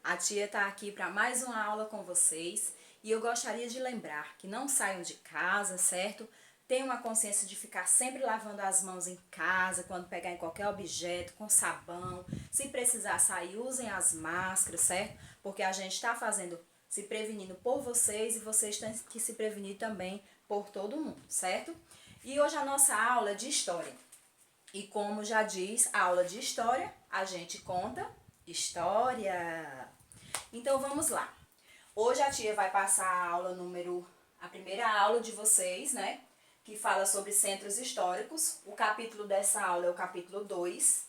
A tia está aqui para mais uma aula com vocês e eu gostaria de lembrar que não saiam de casa, certo? Tenham a consciência de ficar sempre lavando as mãos em casa, quando pegar em qualquer objeto, com sabão. Se precisar sair, usem as máscaras, certo? Porque a gente está se prevenindo por vocês e vocês têm que se prevenir também por todo mundo, certo? E hoje a nossa aula é de história. E como já diz a aula de história, a gente conta história. Então vamos lá. Hoje a tia vai passar a primeira aula de vocês, né? Que fala sobre centros históricos. O capítulo dessa aula é o capítulo 2.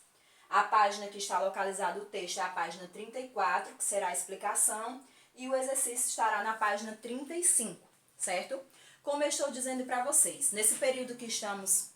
A página que está localizado o texto é a página 34, que será a explicação. E o exercício estará na página 35, certo? Como eu estou dizendo para vocês, nesse período que estamos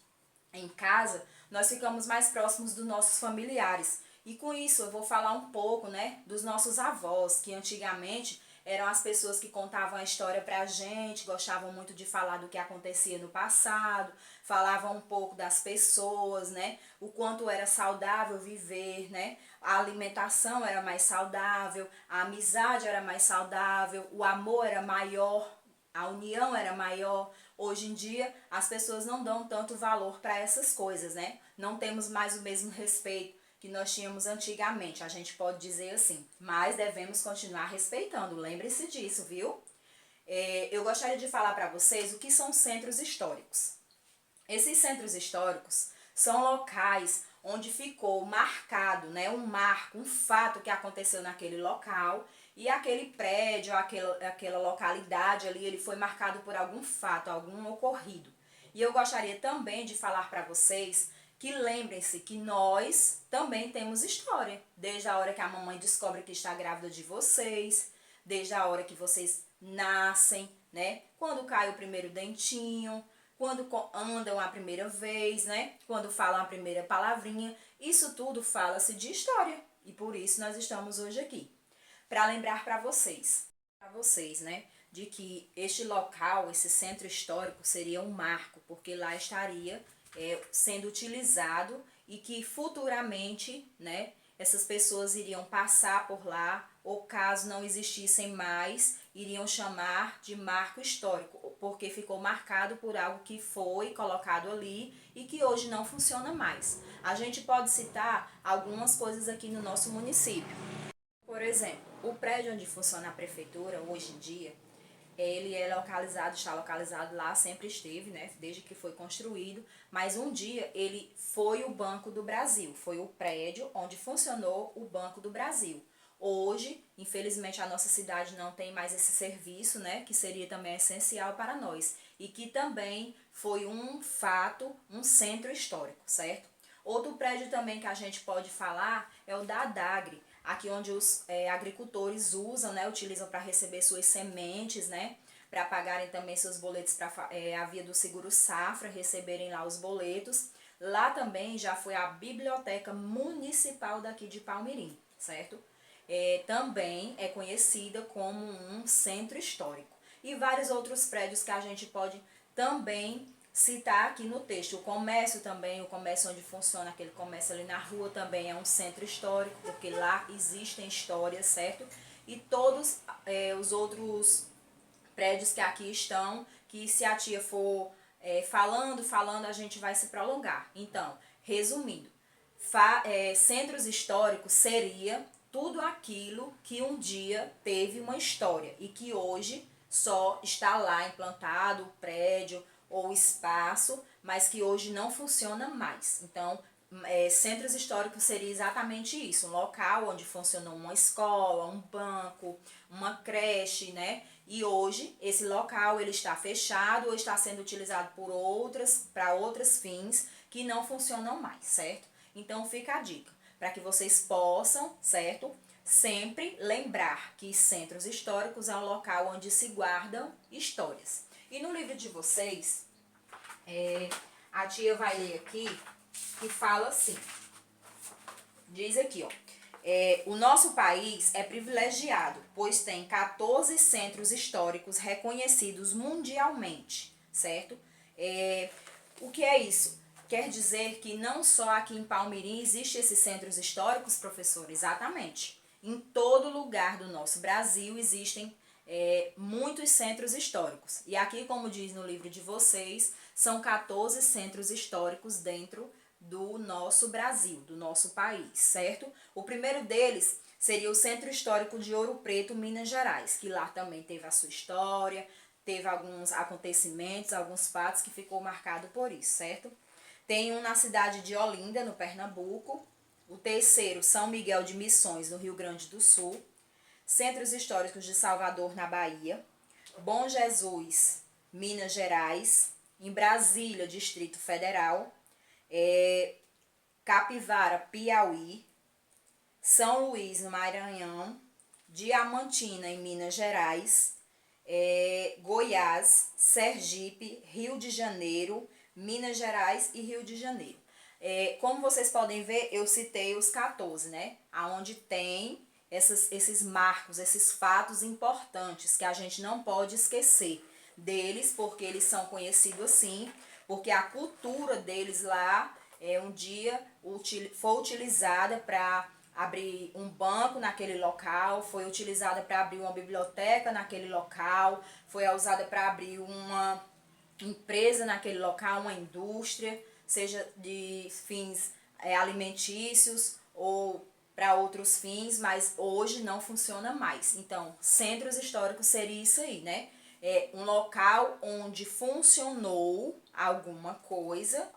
em casa, nós ficamos mais próximos dos nossos familiares. E com isso eu vou falar um pouco, né, dos nossos avós, que antigamente eram as pessoas que contavam a história pra gente, gostavam muito de falar do que acontecia no passado, falavam um pouco das pessoas, né, o quanto era saudável viver, né, a alimentação era mais saudável, a amizade era mais saudável, o amor era maior, a união era maior. Hoje em dia, as pessoas não dão tanto valor para essas coisas, né? Não temos mais o mesmo respeito que nós tínhamos antigamente, a gente pode dizer assim. Mas devemos continuar respeitando, lembre-se disso, viu? Eu gostaria de falar para vocês o que são centros históricos. Esses centros históricos são locais onde ficou marcado, né, um marco, um fato que aconteceu naquele local, e aquele prédio, aquela localidade ali, ele foi marcado por algum fato, algum ocorrido. E eu gostaria também de falar para vocês que lembrem-se que nós também temos história, desde a hora que a mamãe descobre que está grávida de vocês, desde a hora que vocês nascem, né? Quando cai o primeiro dentinho, quando andam a primeira vez, né? Quando falam a primeira palavrinha, isso tudo fala-se de história. E por isso nós estamos hoje aqui. Para lembrar para vocês, né? De que este local, esse centro histórico seria um marco, porque lá estaria sendo utilizado e que futuramente, né? Essas pessoas iriam passar por lá, ou caso não existissem mais, iriam chamar de marco histórico, porque ficou marcado por algo que foi colocado ali e que hoje não funciona mais. A gente pode citar algumas coisas aqui no nosso município. Por exemplo, o prédio onde funciona a prefeitura hoje em dia, ele está localizado lá, sempre esteve, né, desde que foi construído, mas um dia ele foi o Banco do Brasil, foi o prédio onde funcionou o Banco do Brasil. Hoje, infelizmente, a nossa cidade não tem mais esse serviço, né, que seria também essencial para nós, e que também foi um fato, um centro histórico, certo? Outro prédio também que a gente pode falar é o da Adagre, aqui onde os agricultores usam, né, utilizam para receber suas sementes, né, para pagarem também seus boletos para a via do seguro safra, receberem lá os boletos. Lá também já foi a biblioteca municipal daqui de Palmirim, certo? Também é conhecida como um centro histórico. E vários outros prédios que a gente pode também citar aqui no texto. O comércio também, o comércio onde funciona aquele comércio ali na rua também é um centro histórico, porque lá existem histórias, certo? E todos os outros prédios que aqui estão, que se a tia for falando, a gente vai se prolongar. Então, resumindo, centros históricos seria tudo aquilo que um dia teve uma história e que hoje só está lá implantado o prédio ou o espaço, mas que hoje não funciona mais. Então, centros históricos seria exatamente isso, um local onde funcionou uma escola, um banco, uma creche, né? E hoje esse local ele está fechado ou está sendo utilizado para outros fins que não funcionam mais, certo? Então fica a dica, para que vocês possam, certo? Sempre lembrar que centros históricos é um local onde se guardam histórias. E no livro de vocês, a tia vai ler aqui que fala assim, diz aqui, ó, o nosso país é privilegiado, pois tem 14 centros históricos reconhecidos mundialmente, certo? O que é isso? Quer dizer que não só aqui em Palmirim existem esses centros históricos, professor? Exatamente. Em todo lugar do nosso Brasil existem muitos centros históricos. E aqui, como diz no livro de vocês, são 14 centros históricos dentro do nosso Brasil, do nosso país, certo? O primeiro deles seria o Centro Histórico de Ouro Preto, Minas Gerais, que lá também teve a sua história, teve alguns acontecimentos, alguns fatos que ficou marcado por isso, certo? Tem um na cidade de Olinda, no Pernambuco. O terceiro, São Miguel de Missões, no Rio Grande do Sul. Centros Históricos de Salvador, na Bahia. Bom Jesus, Minas Gerais. Em Brasília, Distrito Federal. Capivara, Piauí. São Luís, no Maranhão. Diamantina, em Minas Gerais. Goiás, Sergipe, Rio de Janeiro, Minas Gerais e Rio de Janeiro. Como vocês podem ver, eu citei os 14, né? Onde tem esses marcos, esses fatos importantes que a gente não pode esquecer deles, porque eles são conhecidos assim, porque a cultura deles lá um dia foi utilizada para abrir um banco naquele local, foi utilizada para abrir uma biblioteca naquele local, foi usada para abrir uma empresa naquele local, uma indústria, seja de fins alimentícios ou para outros fins, mas hoje não funciona mais. Então, centros históricos seria isso aí, né? Um local onde funcionou alguma coisa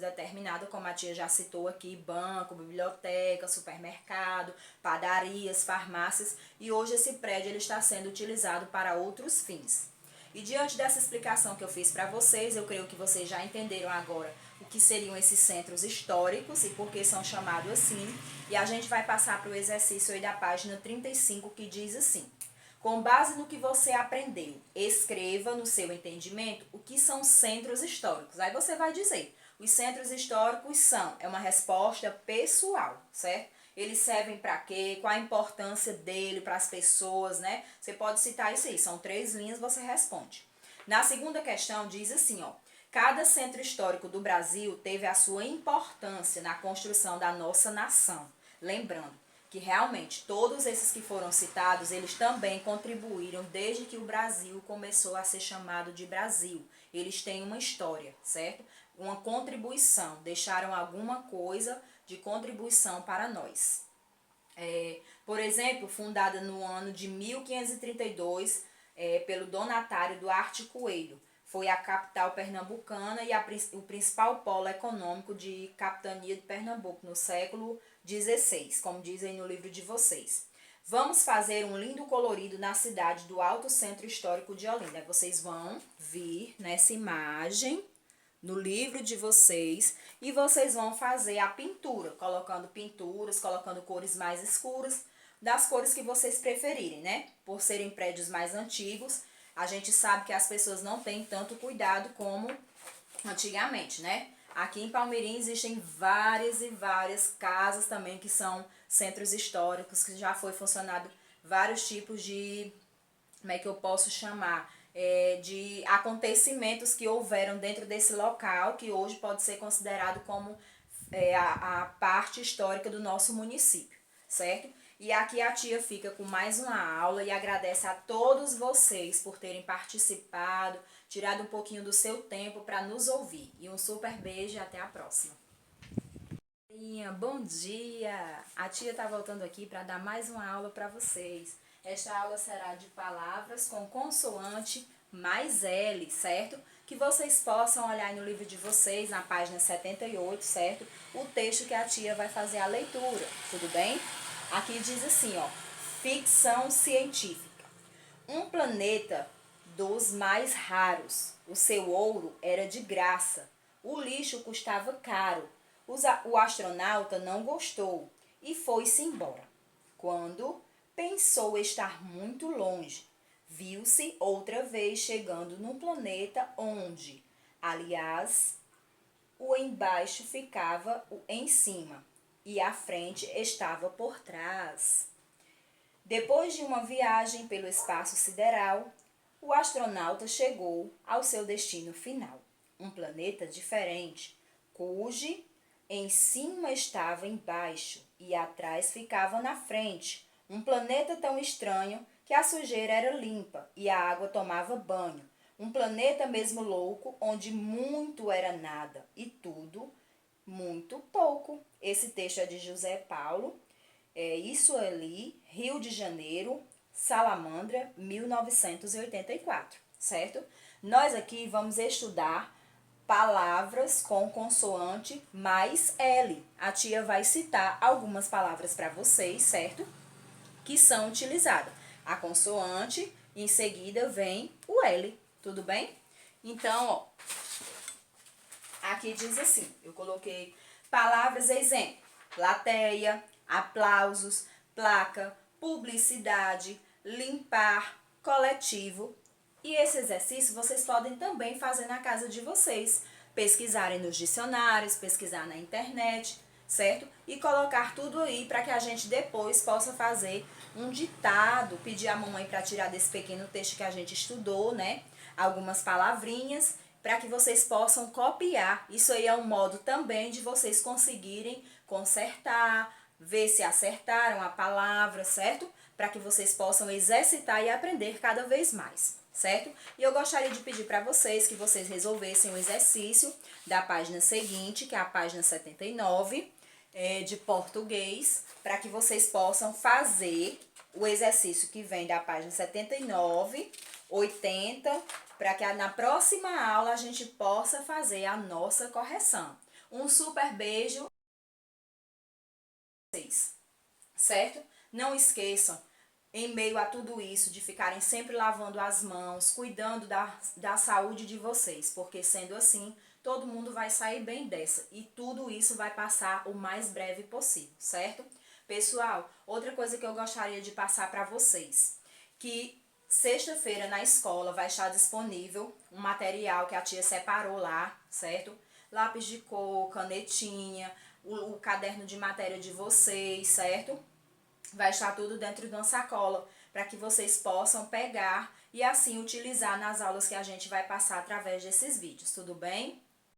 determinada, como a tia já citou aqui, banco, biblioteca, supermercado, padarias, farmácias, e hoje esse prédio ele está sendo utilizado para outros fins. E diante dessa explicação que eu fiz para vocês, eu creio que vocês já entenderam agora o que seriam esses centros históricos e por que são chamados assim. E a gente vai passar para o exercício aí da página 35, que diz assim: com base no que você aprendeu, escreva no seu entendimento o que são centros históricos. Aí você vai dizer, os centros históricos são, é uma resposta pessoal, certo? Eles servem para quê? Qual a importância dele para as pessoas, né? Você pode citar isso aí, são 3 linhas, você responde. Na segunda questão diz assim, ó: cada centro histórico do Brasil teve a sua importância na construção da nossa nação. Lembrando que realmente todos esses que foram citados, eles também contribuíram desde que o Brasil começou a ser chamado de Brasil. Eles têm uma história, certo? Uma contribuição, deixaram alguma coisa de contribuição para nós. Por exemplo, fundada no ano de 1532 pelo Donatário Duarte Coelho, foi a capital pernambucana e o principal polo econômico de capitania de Pernambuco no século XVI, como dizem no livro de vocês. Vamos fazer um lindo colorido na cidade do Alto Centro Histórico de Olinda. Vocês vão vir nessa imagem no livro de vocês e vocês vão fazer a pintura, colocando pinturas, colocando cores mais escuras, das cores que vocês preferirem, né? Por serem prédios mais antigos, a gente sabe que as pessoas não têm tanto cuidado como antigamente, né? Aqui em Palmirim existem várias e várias casas também que são centros históricos, que já foi funcionado vários tipos de, como é que eu posso chamar, de acontecimentos que houveram dentro desse local, que hoje pode ser considerado como a parte histórica do nosso município, certo? E aqui a tia fica com mais uma aula e agradece a todos vocês por terem participado, tirado um pouquinho do seu tempo para nos ouvir. E um super beijo e até a próxima. Bom dia! A tia está voltando aqui para dar mais uma aula para vocês. Esta aula será de palavras com consoante mais L, certo? Que vocês possam olhar aí no livro de vocês, na página 78, certo? O texto que a tia vai fazer a leitura, tudo bem? Aqui diz assim, ó: ficção científica. Um planeta dos mais raros. O seu ouro era de graça. O lixo custava caro. O astronauta não gostou e foi-se embora. Quando pensou estar muito longe, viu-se outra vez chegando num planeta onde, aliás, o embaixo ficava o em cima e a frente estava por trás. Depois de uma viagem pelo espaço sideral, o astronauta chegou ao seu destino final, um planeta diferente, cujo em cima estava embaixo e atrás ficava na frente, Um planeta tão estranho que a sujeira era limpa e a água tomava banho. Um planeta mesmo louco, onde muito era nada e tudo muito pouco. Esse texto é de José Paulo, Isso Ali, Rio de Janeiro, Salamandra, 1984, certo? Nós aqui vamos estudar palavras com consoante mais L. A tia vai citar algumas palavras para vocês, certo? Que são utilizadas. A consoante, em seguida vem o L, tudo bem? Então, ó, aqui diz assim, eu coloquei palavras exemplo, plateia, aplausos, placa, publicidade, limpar, coletivo. E esse exercício vocês podem também fazer na casa de vocês, pesquisarem nos dicionários, pesquisar na internet, certo? E colocar tudo aí para que a gente depois possa fazer um ditado, pedir à mamãe para tirar desse pequeno texto que a gente estudou, né? Algumas palavrinhas para que vocês possam copiar. Isso aí é um modo também de vocês conseguirem consertar, ver se acertaram a palavra, certo? Para que vocês possam exercitar e aprender cada vez mais, certo? E eu gostaria de pedir para vocês que vocês resolvessem o exercício da página seguinte, que é a página 79, de português, para que vocês possam fazer o exercício que vem da página 79, 80, para que na próxima aula a gente possa fazer a nossa correção. Um super beijo, certo? Não esqueçam, em meio a tudo isso, de ficarem sempre lavando as mãos, cuidando da saúde de vocês, porque sendo assim, todo mundo vai sair bem dessa e tudo isso vai passar o mais breve possível, certo? Pessoal, outra coisa que eu gostaria de passar para vocês, que sexta-feira na escola vai estar disponível um material que a tia separou lá, certo? Lápis de cor, canetinha, o caderno de matéria de vocês, certo? Vai estar tudo dentro de uma sacola para que vocês possam pegar e assim utilizar nas aulas que a gente vai passar através desses vídeos, tudo bem?